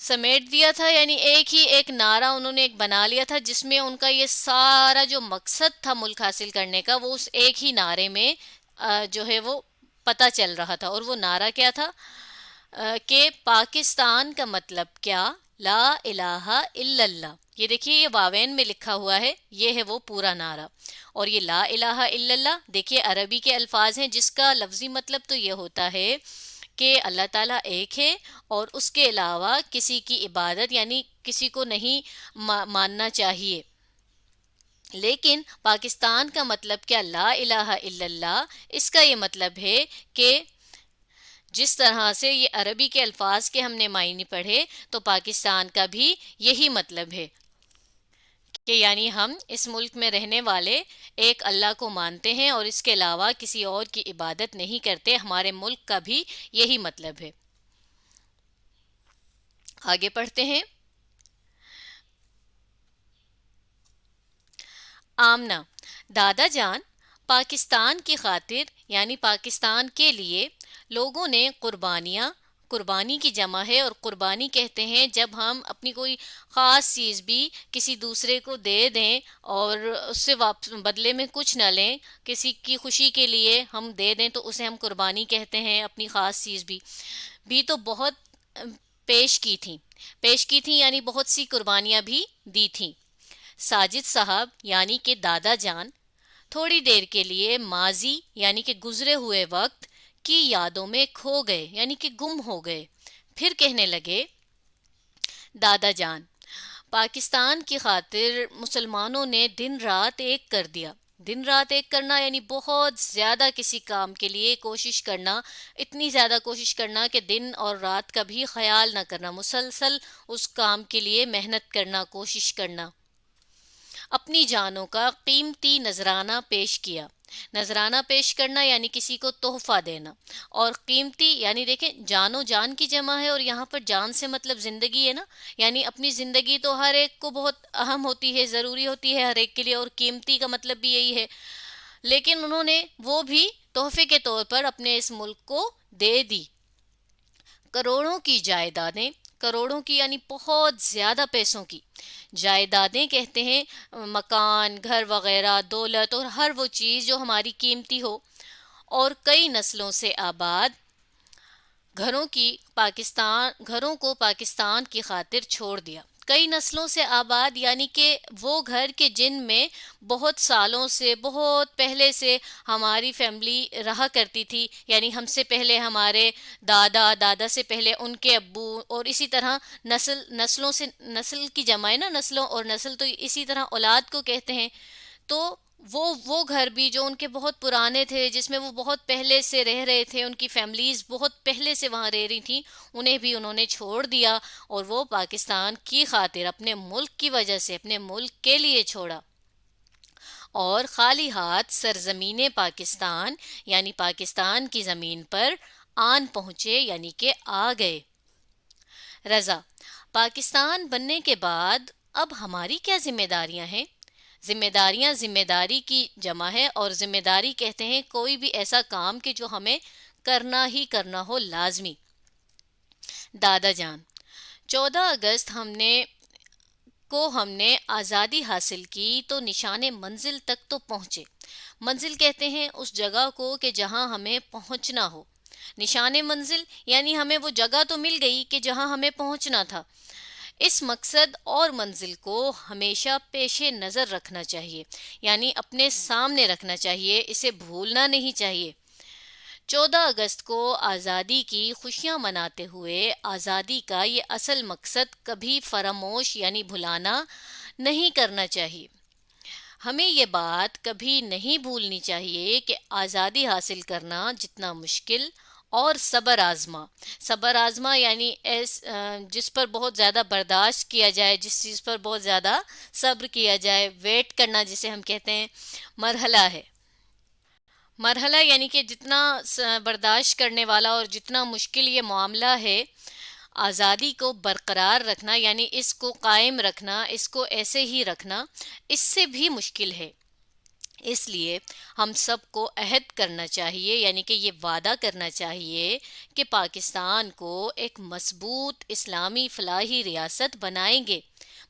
سمیٹ دیا تھا، یعنی ایک نعرہ انہوں نے ایک بنا لیا تھا جس میں ان کا یہ سارا جو مقصد تھا ملک حاصل کرنے کا وہ اس ایک ہی نعرے میں جو ہے وہ پتہ چل رہا تھا۔ اور وہ نعرہ کیا تھا؟ کہ پاکستان کا مطلب کیا؟ لا الہ الا اللہ۔ یہ دیکھیے، یہ واوین میں لکھا ہوا ہے، یہ ہے وہ پورا نعرہ۔ اور یہ لا الہ الا اللہ دیکھیے عربی کے الفاظ ہیں جس کا لفظی مطلب تو یہ ہوتا ہے کہ اللہ تعالیٰ ایک ہے اور اس کے علاوہ کسی کی عبادت یعنی کسی کو نہیں ماننا چاہیے۔ لیکن پاکستان کا مطلب کیا؟ لا الہ الا اللہ۔ اس کا یہ مطلب ہے کہ جس طرح سے یہ عربی کے الفاظ کے ہم نے معنی پڑھے تو پاکستان کا بھی یہی مطلب ہے کہ یعنی ہم اس ملک میں رہنے والے ایک اللہ کو مانتے ہیں اور اس کے علاوہ کسی اور کی عبادت نہیں کرتے۔ ہمارے ملک کا بھی یہی مطلب ہے۔ آگے پڑھتے ہیں۔ آمنہ: دادا جان، پاکستان کی خاطر یعنی پاکستان کے لیے لوگوں نے قربانی کی جمع ہے، اور قربانی کہتے ہیں جب ہم اپنی کوئی خاص چیز بھی کسی دوسرے کو دے دیں اور اس سے بدلے میں کچھ نہ لیں، کسی کی خوشی کے لیے ہم دے دیں تو اسے ہم قربانی کہتے ہیں۔ اپنی خاص چیز بھی تو بہت پیش کی تھیں یعنی بہت سی قربانیاں بھی دی تھیں۔ ساجد صاحب یعنی کہ دادا جان تھوڑی دیر کے لیے ماضی یعنی کہ گزرے ہوئے وقت کی یادوں میں کھو گئے یعنی کہ گم ہو گئے۔ پھر کہنے لگے، دادا جان، پاکستان کی خاطر مسلمانوں نے دن رات ایک کر دیا۔ دن رات ایک کرنا یعنی بہت زیادہ کسی کام کے لیے کوشش کرنا، اتنی زیادہ کوشش کرنا کہ دن اور رات کا بھی خیال نہ کرنا، مسلسل اس کام کے لیے محنت کرنا، کوشش کرنا۔ اپنی جانوں کا قیمتی نذرانہ پیش کیا۔ نذرانہ پیش کرنا یعنی کسی کو تحفہ دینا، اور قیمتی یعنی دیکھیں جان جان کی جمع ہے، اور یہاں پر جان سے مطلب زندگی ہے نا، یعنی اپنی زندگی تو ہر ایک کو بہت اہم ہوتی ہے، ضروری ہوتی ہے ہر ایک کے لیے، اور قیمتی کا مطلب بھی یہی ہے۔ لیکن انہوں نے وہ بھی تحفے کے طور پر اپنے اس ملک کو دے دی۔ کروڑوں کی جائیدادیں، کروڑوں کی یعنی بہت زیادہ پیسوں کی جائیدادیں کہتے ہیں مکان، گھر وغیرہ، دولت اور ہر وہ چیز جو ہماری قیمتی ہو، اور کئی نسلوں سے آباد گھروں کو پاکستان کی خاطر چھوڑ دیا۔ کئی نسلوں سے آباد یعنی کہ وہ گھر کے جن میں بہت سالوں سے، بہت پہلے سے ہماری فیملی رہا کرتی تھی، یعنی ہم سے پہلے ہمارے دادا سے پہلے ان کے ابو، اور اسی طرح نسلوں سے، نسل کی جمع ہے نا، نسلوں اور نسل تو اسی طرح اولاد کو کہتے ہیں۔ تو وہ گھر بھی جو ان کے بہت پرانے تھے، جس میں وہ بہت پہلے سے رہ رہے تھے، ان کی فیملیز بہت پہلے سے وہاں رہ رہی تھیں، انہیں بھی انہوں نے چھوڑ دیا، اور وہ پاکستان کی خاطر اپنے ملک کی وجہ سے، اپنے ملک کے لیے چھوڑا، اور خالی ہاتھ سرزمین پاکستان یعنی پاکستان کی زمین پر آن پہنچے یعنی کہ آ گئے۔ رضا: پاکستان بننے کے بعد اب ہماری کیا ذمہ داریاں ہیں؟ ذمہ داری کی جمع ہے، اور ذمہ داری کہتے ہیں کوئی بھی ایسا کام کہ جو ہمیں کرنا ہی کرنا ہو، لازمی۔ دادا جان: 14 اگست ہم نے آزادی حاصل کی تو نشان منزل تک تو پہنچے۔ منزل کہتے ہیں اس جگہ کو کہ جہاں ہمیں پہنچنا ہو۔ نشان منزل یعنی ہمیں وہ جگہ تو مل گئی کہ جہاں ہمیں پہنچنا تھا۔ اس مقصد اور منزل کو ہمیشہ پیش نظر رکھنا چاہیے، یعنی اپنے سامنے رکھنا چاہیے، اسے بھولنا نہیں چاہیے۔ 14 اگست کو آزادی کی خوشیاں مناتے ہوئے آزادی کا یہ اصل مقصد کبھی فراموش یعنی بھلانا نہیں کرنا چاہیے۔ ہمیں یہ بات کبھی نہیں بھولنی چاہیے کہ آزادی حاصل کرنا جتنا مشکل اور صبر آزما یعنی جس پر بہت زیادہ برداشت کیا جائے، جس چیز پر بہت زیادہ صبر کیا جائے، ویٹ کرنا جسے ہم کہتے ہیں، مرحلہ یعنی کہ جتنا برداشت کرنے والا اور جتنا مشکل یہ معاملہ ہے، آزادی کو برقرار رکھنا یعنی اس کو قائم رکھنا، اس کو ایسے ہی رکھنا، اس سے بھی مشکل ہے۔ اس لیے ہم سب کو عہد کرنا چاہیے، یعنی کہ یہ وعدہ کرنا چاہیے کہ پاکستان کو ایک مضبوط اسلامی فلاحی ریاست بنائیں گے۔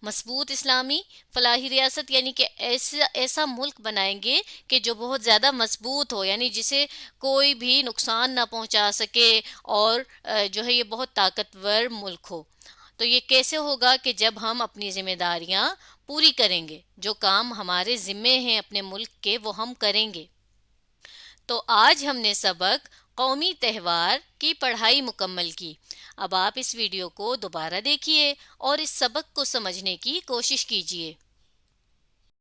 مضبوط اسلامی فلاحی ریاست یعنی کہ ایسا ملک بنائیں گے کہ جو بہت زیادہ مضبوط ہو، یعنی جسے کوئی بھی نقصان نہ پہنچا سکے، اور جو ہے یہ بہت طاقتور ملک ہو۔ تو یہ کیسے ہوگا؟ کہ جب ہم اپنی ذمہ داریاں پوری کریں گے، جو کام ہمارے ذمے ہیں اپنے ملک کے وہ ہم کریں گے۔ تو آج ہم نے سبق قومی تہوار کی پڑھائی مکمل کی۔ اب آپ اس ویڈیو کو دوبارہ دیکھیے اور اس سبق کو سمجھنے کی کوشش کیجیے۔